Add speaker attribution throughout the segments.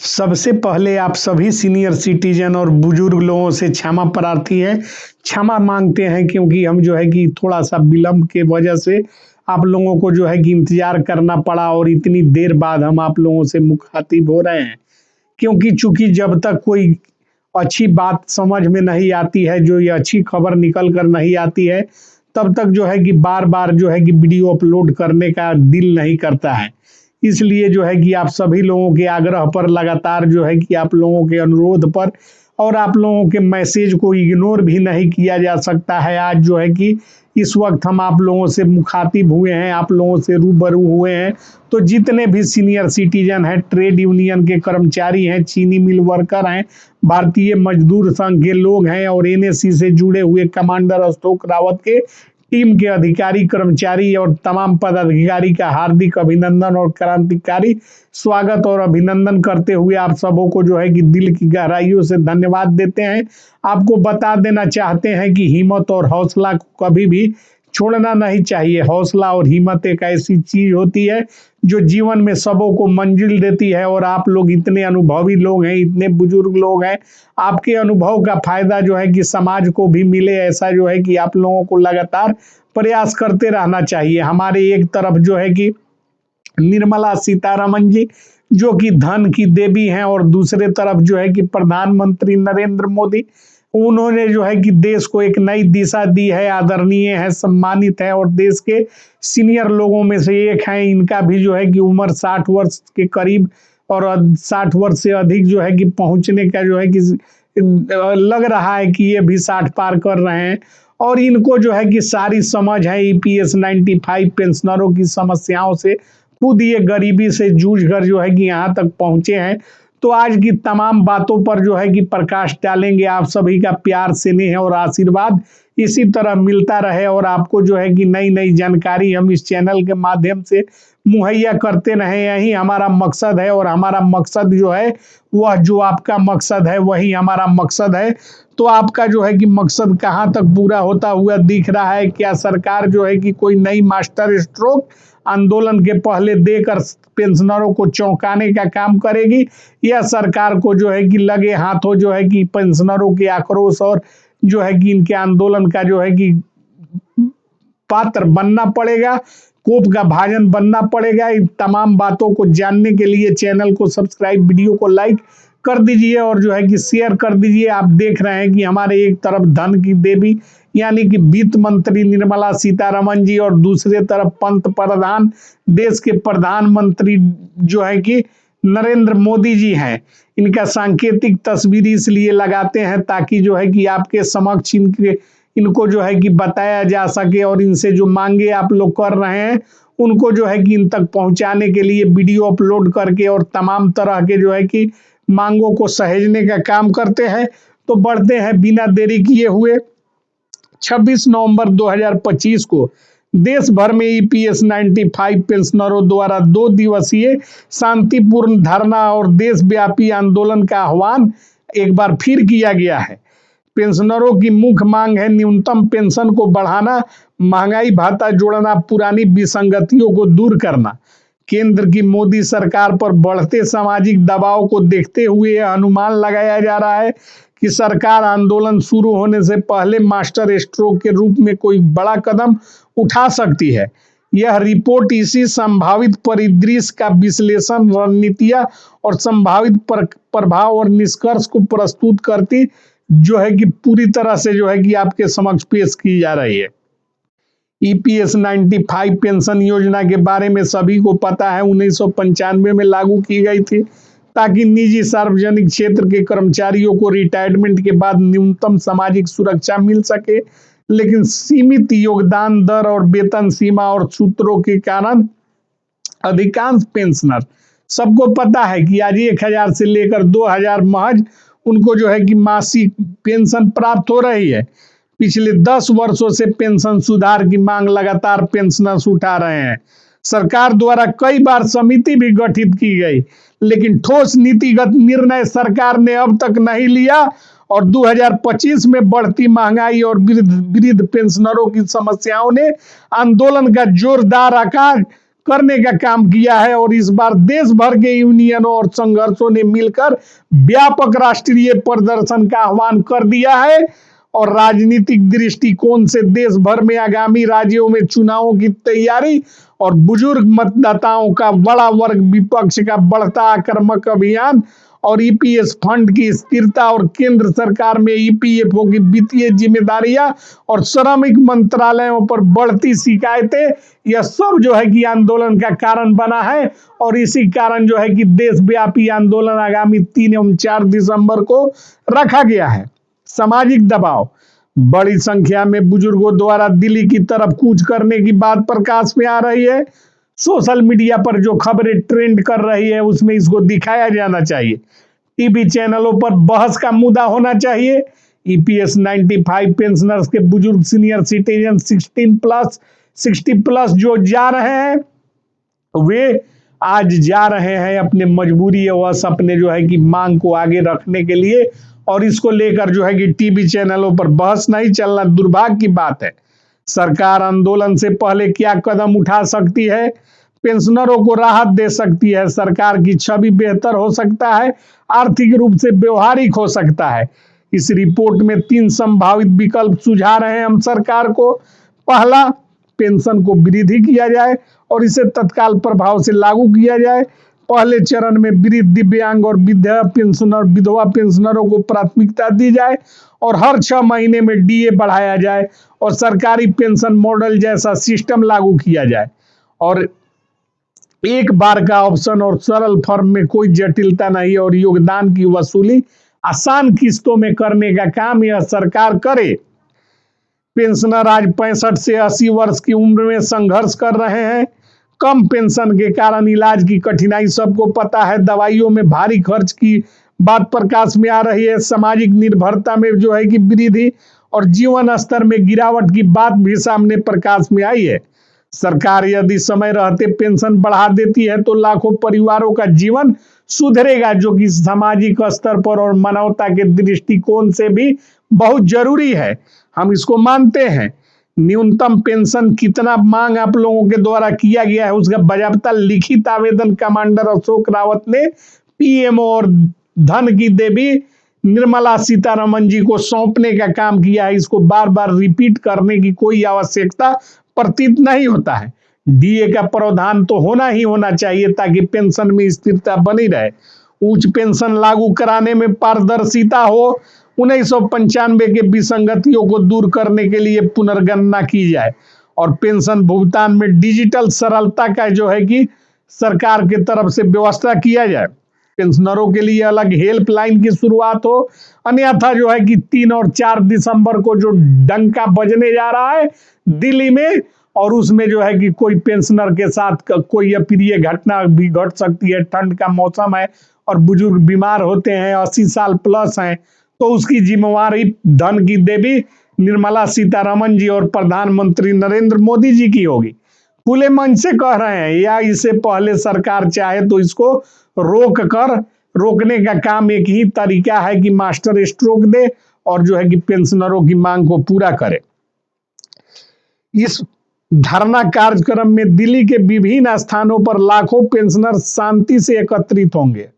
Speaker 1: सबसे पहले आप सभी सीनियर सिटीजन और बुजुर्ग लोगों से क्षमा प्रार्थी है। क्षमा मांगते हैं क्योंकि हम जो है कि थोड़ा-सा विलंब के वजह से आप लोगों को जो है कि इंतज़ार करना पड़ा और इतनी देर बाद हम आप लोगों से मुख़ातिब हो रहे हैं। क्योंकि चूँकि जब तक कोई अच्छी बात समझ में नहीं आती है, जो ये अच्छी खबर निकल कर नहीं आती है, तब तक जो है कि बार-बार जो है कि वीडियो अपलोड करने का दिल नहीं करता है। इसलिए जो है कि आप सभी लोगों के आग्रह पर लगातार जो है कि आप लोगों के अनुरोध पर और आप लोगों के मैसेज को इग्नोर भी नहीं किया जा सकता है। आज जो है कि इस वक्त हम आप लोगों से मुखातिब हुए हैं, आप लोगों से रूबरू हुए हैं। तो जितने भी सीनियर सिटीजन हैं, ट्रेड यूनियन के कर्मचारी हैं, चीनी मिल वर्कर हैं, भारतीय मजदूर संघ के लोग हैं और एनएससी से जुड़े हुए कमांडर अशोक रावत के टीम के अधिकारी कर्मचारी और तमाम पदाधिकारी का हार्दिक अभिनंदन और क्रांतिकारी स्वागत और अभिनंदन करते हुए आप सबों को जो है कि दिल की गहराइयों से धन्यवाद देते हैं। आपको बता देना चाहते हैं कि हिम्मत और हौसला को कभी भी छोड़ना नहीं चाहिए। हौसला और हिम्मत एक ऐसी चीज होती है जो जीवन में सबों को मंजिल देती है और आप लोग इतने अनुभवी लोग हैं, इतने बुजुर्ग लोग हैं, आपके अनुभव का फायदा जो है कि समाज को भी मिले, ऐसा जो है कि आप लोगों को लगातार प्रयास करते रहना चाहिए। हमारे एक तरफ जो है कि निर्मला सीतारमन जी जो कि धन की देवी हैं और दूसरे तरफ जो है कि प्रधानमंत्री नरेंद्र मोदी, उन्होंने जो है कि देश को एक नई दिशा दी है, आदरणीय है, सम्मानित है और देश के सीनियर लोगों में से एक हैं। इनका भी जो है कि उम्र 60 वर्ष के करीब और 60 वर्ष से अधिक जो है कि पहुंचने का जो है कि लग रहा है कि ये भी 60 पार कर रहे हैं और इनको जो है कि सारी समझ है ईपीएस 95 पेंशनरों की समस्याओं से। खुद ये गरीबी से जूझ कर जो है कि यहाँ तक पहुंचे हैं। तो आज की तमाम बातों पर जो है कि प्रकाश डालेंगे। आप सभी का प्यार, स्नेह और आशीर्वाद इसी तरह मिलता रहे और आपको जो है कि नई नई जानकारी हम इस चैनल के माध्यम से मुहैया करते रहे। यही हमारा मकसद है और हमारा मकसद जो है वह जो आपका मकसद है वही हमारा मकसद है। तो आपका जो है कि मकसद कहाँ तक पूरा होता हुआ दिख रहा है? क्या सरकार जो है कि कोई नई मास्टर स्ट्रोक आंदोलन के पहले देकर पेंशनरों को चौंकाने का काम करेगी, या सरकार को जो है कि लगे हाथों जो है कि पेंशनरों के आक्रोश और जो है कि इनके आंदोलन का जो है कि पात्र बनना पड़ेगा, कोप का भाजन बनना पड़ेगा? इन तमाम बातों को जानने के लिए चैनल को सब्सक्राइब, वीडियो को लाइक कर दीजिए और जो है कि शेयर कर दीजिए। आप देख रहे हैं कि हमारे एक तरफ धन की देवी यानी कि वित्त मंत्री निर्मला सीतारमन जी और दूसरे तरफ पंत प्रधान, देश के प्रधानमंत्री जो है कि नरेंद्र मोदी जी हैं। इनका सांकेतिक तस्वीर इसलिए लगाते हैं ताकि जो है कि आपके समक्ष इनको जो है कि बताया जा सके और इनसे जो मांगे आप लोग कर रहे हैं उनको जो है कि इन तक पहुंचाने के लिए वीडियो अपलोड करके और तमाम तरह के जो है कि मांगों को सहेजने का काम करते हैं। तो बढ़ते हैं बिना देरी किए हुए। 26 नवंबर 2025 को देश भर में ईपीएस 95 पेंशनरों द्वारा 2 दिवसीय शांतिपूर्ण धरना और देशव्यापी आंदोलन का आह्वान एक बार फिर किया गया है। पेंशनरों की मुख्य मांग है न्यूनतम पेंशन को बढ़ाना, महंगाई भत्ता जोड़ना, पुरानी विसंगतियों को दूर करना। केंद्र की मोदी सरकार पर बढ़ते सामाजिक दबाव को देखते हुए यह अनुमान लगाया जा रहा है कि सरकार आंदोलन शुरू होने से पहले मास्टर स्ट्रोक के रूप में कोई बड़ा कदम उठा सकती है। यह रिपोर्ट इसी संभावित परिदृश्य का विश्लेषण, रणनीतियां और संभावित प्रभाव और निष्कर्ष को प्रस्तुत करती जो है कि पूरी तरह से जो है कि आपके समक्ष पेश की जा रही है। ईपीएस 95 पेंशन योजना के बारे में सभी को पता है, 1995 में लागू की गई थी ताकि निजी सार्वजनिक क्षेत्र के कर्मचारियों को रिटायरमेंट के बाद न्यूनतम सामाजिक सुरक्षा मिल सके। लेकिन सीमित योगदान दर और वेतन सीमा और सूत्रों के कारण अधिकांश पेंशनर, सबको पता है कि आज 1000 से लेकर 2000 महज उनको जो है कि मासिक पेंशन प्राप्त हो रही है। पिछले 10 वर्षों से पेंशन सुधार की मांग लगातार पेंशनर्स उठा रहे हैं। सरकार द्वारा कई बार समिति भी गठित की गई, लेकिन ठोस नीतिगत निर्णय सरकार ने अब तक नहीं लिया और 2025 में बढ़ती महंगाई और वृद्ध पेंशनरों की समस्याओं ने आंदोलन का जोरदार आकार करने का काम किया है और इस बार देश भर के यूनियनों और संघर्षों ने मिलकर व्यापक राष्ट्रीय प्रदर्शन का आह्वान कर दिया है और राजनीतिक दृष्टिकोण से देश भर में आगामी राज्यों में चुनावों की तैयारी और बुजुर्ग मतदाताओं का बड़ा वर्ग विपक्ष का बढ़ता आक्रामक अभियान और ईपीएस फंड की स्थिरता और केंद्र सरकार में ईपीएफओ की वित्तीय जिम्मेदारियां और श्रमिक मंत्रालयों पर बढ़ती शिकायतें, यह सब जो है कि आंदोलन का कारण बना है और इसी कारण जो है कि देशव्यापी आंदोलन आगामी 3 एवं 4 दिसंबर को रखा गया है। सामाजिक दबाव, बड़ी संख्या में बुजुर्गों द्वारा दिल्ली की तरफ कूच करने की बात प्रकाश में आ रही है। सोशल मीडिया पर जो खबरें ट्रेंड कर रही है उसमें इसको दिखाया जाना चाहिए, टीवी चैनलों पर बहस का मुद्दा होना चाहिए। ईपीएस 95 पेंशनर्स के बुजुर्ग सीनियर सिटीजन 60 प्लस जो जा रहे हैं वे आज जा रहे हैं अपने मजबूरी वश अपने जो है कि मांग को आगे रखने के लिए और इसको लेकर जो है कि टीवी चैनलों पर बहस नहीं चलना दुर्भाग्य की बात है। सरकार आंदोलन से पहले क्या कदम उठा सकती है? पेंशनरों को राहत दे सकती है, सरकार की छवि बेहतर हो सकता है, आर्थिक रूप से व्यवहारिक हो सकता है। इस रिपोर्ट में 3 संभावित विकल्प सुझा रहे हैं हम सरकार को। पहला, पेंशन को वृद्धि किया जाए और इसे तत्काल प्रभाव से लागू किया जाए। पहले चरण में वृद्ध, दिव्यांग और विधवा पेंशनरों को प्राथमिकता दी जाए और हर 6 महीने में डीए बढ़ाया जाए और सरकारी पेंशन मॉडल जैसा सिस्टम लागू किया जाए और एक बार का ऑप्शन और सरल फॉर्म में कोई जटिलता नहीं और योगदान की वसूली आसान किस्तों में करने का काम यह सरकार करे। पेंशनर आज 65 से 80 वर्ष की उम्र में संघर्ष कर रहे हैं। कम पेंशन के कारण इलाज की कठिनाई सबको पता है, दवाइयों में भारी खर्च की बात प्रकाश में आ रही है, सामाजिक निर्भरता में जो है कि वृद्धि और जीवन स्तर में गिरावट की बात भी सामने प्रकाश में आई है। सरकार यदि समय रहते पेंशन बढ़ा देती है तो लाखों परिवारों का जीवन सुधरेगा, जो कि सामाजिक स्तर पर और मानवता के दृष्टिकोण से भी बहुत जरूरी है। हम इसको मानते हैं। न्यूनतम पेंशन कितना मांग आप लोगों के द्वारा किया गया है उसका बाकायदा लिखित आवेदन कमांडर अशोक रावत ने पीएमओ और धन की देवी निर्मला सीतारमन जी को सौंपने का काम किया है। इसको बार बार रिपीट करने की कोई आवश्यकता प्रतीत नहीं होता है। डीए का प्रावधान तो होना ही होना चाहिए ताकि पेंशन में स्थिरता बनी रहे। उच्च पेंशन लागू कराने में पारदर्शिता हो। 1995 के विसंगतियों को दूर करने के लिए पुनर्गणना की जाए और पेंशन भुगतान में डिजिटल सरलता का जो है कि सरकार की तरफ से व्यवस्था किया जाए। पेंशनरों के लिए अलग हेल्पलाइन की शुरुआत हो, अन्यथा जो है कि 3 और 4 दिसंबर को जो डंका बजने जा रहा है दिल्ली में और उसमें जो है कि कोई पेंशनर के साथ कोई अप्रिय घटना भी घट सकती है। ठंड का मौसम है और बुजुर्ग बीमार होते हैं, 80 साल प्लस हैं, तो उसकी जिम्मेवारी धन की देवी निर्मला सीतारमन जी और प्रधानमंत्री नरेंद्र मोदी जी की होगी। खुले मन से कह रहे हैं या इससे पहले सरकार चाहे तो इसको रोकने का काम एक ही तरीका है कि मास्टर स्ट्रोक दे और जो है कि पेंशनरों की मांग को पूरा करे। इस धरना कार्यक्रम में दिल्ली के विभिन्न स्थानों पर लाखों पेंशनर शांति से एकत्रित होंगे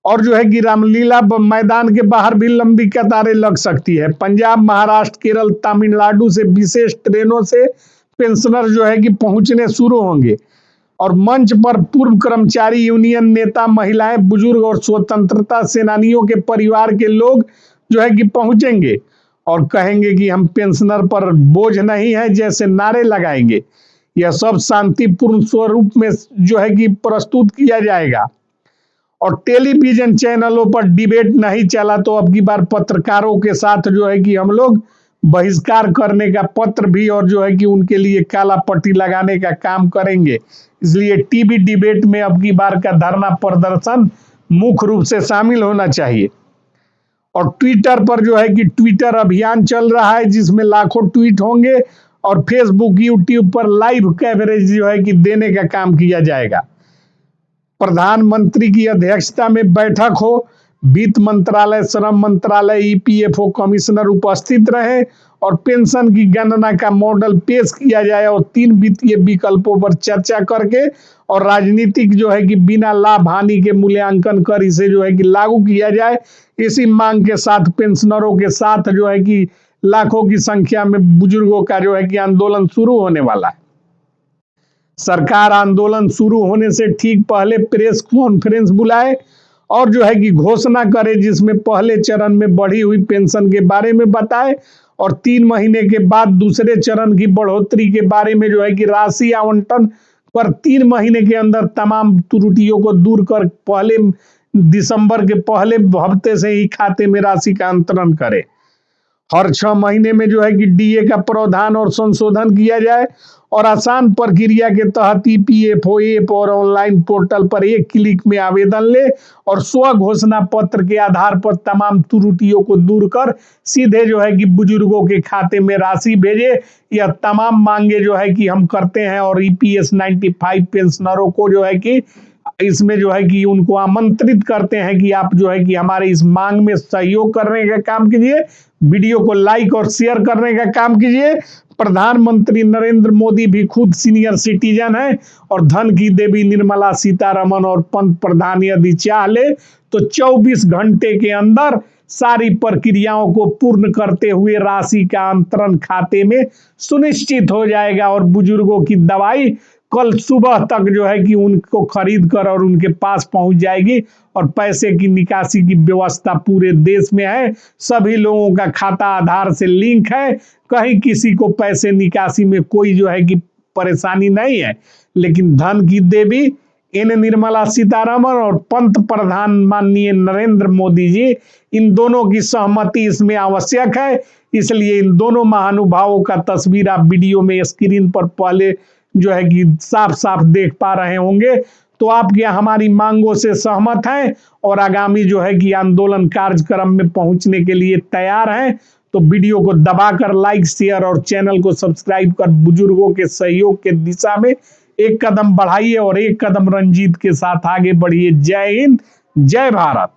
Speaker 1: और जो है कि रामलीला मैदान के बाहर भी लंबी कतारें लग सकती है। पंजाब, महाराष्ट्र, केरल, तमिलनाडु से विशेष ट्रेनों से पेंशनर जो है कि पहुंचने शुरू होंगे और मंच पर पूर्व कर्मचारी यूनियन नेता, महिलाएं, बुजुर्ग और स्वतंत्रता सेनानियों के परिवार के लोग जो है कि पहुंचेंगे और कहेंगे कि हम पेंशनर पर बोझ नहीं है जैसे नारे लगाएंगे। यह सब शांतिपूर्ण स्वरूप में जो है कि प्रस्तुत किया जाएगा और टेलीविजन चैनलों पर डिबेट नहीं चला तो अब की बार पत्रकारों के साथ जो है कि हम लोग बहिष्कार करने का पत्र भी और जो है कि उनके लिए काला पट्टी लगाने का काम करेंगे। इसलिए टीवी डिबेट में अब की बार का धरना प्रदर्शन मुख्य रूप से शामिल होना चाहिए। और ट्विटर पर जो है कि ट्विटर अभियान चल रहा है जिसमें लाखों ट्वीट होंगे और फेसबुक, यूट्यूब पर लाइव कवरेज जो है कि देने का काम किया जाएगा। प्रधानमंत्री की अध्यक्षता में बैठक हो, वित्त मंत्रालय, श्रम मंत्रालय, ईपीएफओ कमिश्नर उपस्थित रहे और पेंशन की गणना का मॉडल पेश किया जाए और 3 वित्तीय विकल्पों पर चर्चा करके और राजनीतिक जो है कि बिना लाभ हानि के मूल्यांकन कर इसे जो है कि लागू किया जाए। इसी मांग के साथ पेंशनरों के साथ जो है कि लाखों की संख्या में बुजुर्गों का जो है कि आंदोलन शुरू होने वाला है। सरकार आंदोलन शुरू होने से ठीक पहले प्रेस कॉन्फ्रेंस बुलाए और जो है कि घोषणा करे, जिसमें पहले चरण में बढ़ी हुई पेंशन के बारे में बताए और 3 महीने के बाद दूसरे चरण की बढ़ोतरी के बारे में जो है कि राशि आवंटन पर 3 महीने के अंदर तमाम त्रुटियों को दूर कर पहले दिसंबर के पहले हफ्ते से ही खाते में राशि का अंतरण करे। हर 6 महीने में जो है कि डीए का प्रावधान और संशोधन किया जाए और आसान प्रक्रिया के तहत ईपीएफओ ऐप और ऑनलाइन पोर्टल पर एक क्लिक में आवेदन ले और स्व घोषणा पत्र के आधार पर तमाम त्रुटियों को दूर कर सीधे जो है कि बुजुर्गों के खाते में राशि भेजे। यह तमाम मांगे जो है कि हम करते हैं और ईपीएस 95 पेंशनरों को जो है कि इसमें जो है कि उनको आमंत्रित करते हैं कि आप जो है कि हमारे इस मांग में सहयोग करने का काम कीजिए, वीडियो को लाइक और शेयर करने का काम कीजिए। प्रधानमंत्री नरेंद्र मोदी भी खुद सीनियर सिटीजन है और धन की देवी निर्मला सीतारमण और पंत प्रधान यदि चाह ले तो 24 घंटे के अंदर सारी प्रक्रियाओं को पूर्ण करते हुए राशि का अंतरण खाते में सुनिश्चित हो जाएगा और बुजुर्गों की दवाई कल सुबह तक जो है कि उनको खरीद कर और उनके पास पहुंच जाएगी और पैसे की निकासी की व्यवस्था पूरे देश में है। सभी लोगों का खाता आधार से लिंक है, कहीं किसी को पैसे निकासी में कोई जो है कि परेशानी नहीं है। लेकिन धन की देवी निर्मला सीतारमण और पंत प्रधान माननीय नरेंद्र मोदी जी, इन दोनों की सहमति इसमें आवश्यक है। इसलिए इन दोनों महानुभावों का तस्वीर आप वीडियो में स्क्रीन पर पहले जो है कि साफ साफ देख पा रहे होंगे। तो आप क्या हमारी मांगों से सहमत हैं और आगामी जो है कि आंदोलन कार्यक्रम में पहुंचने के लिए तैयार हैं? तो वीडियो को दबाकर लाइक, शेयर और चैनल को सब्सक्राइब कर बुजुर्गों के सहयोग के दिशा में एक कदम बढ़ाइए और एक कदम रंजीत के साथ आगे बढ़िए। जय हिंद, जय भारत।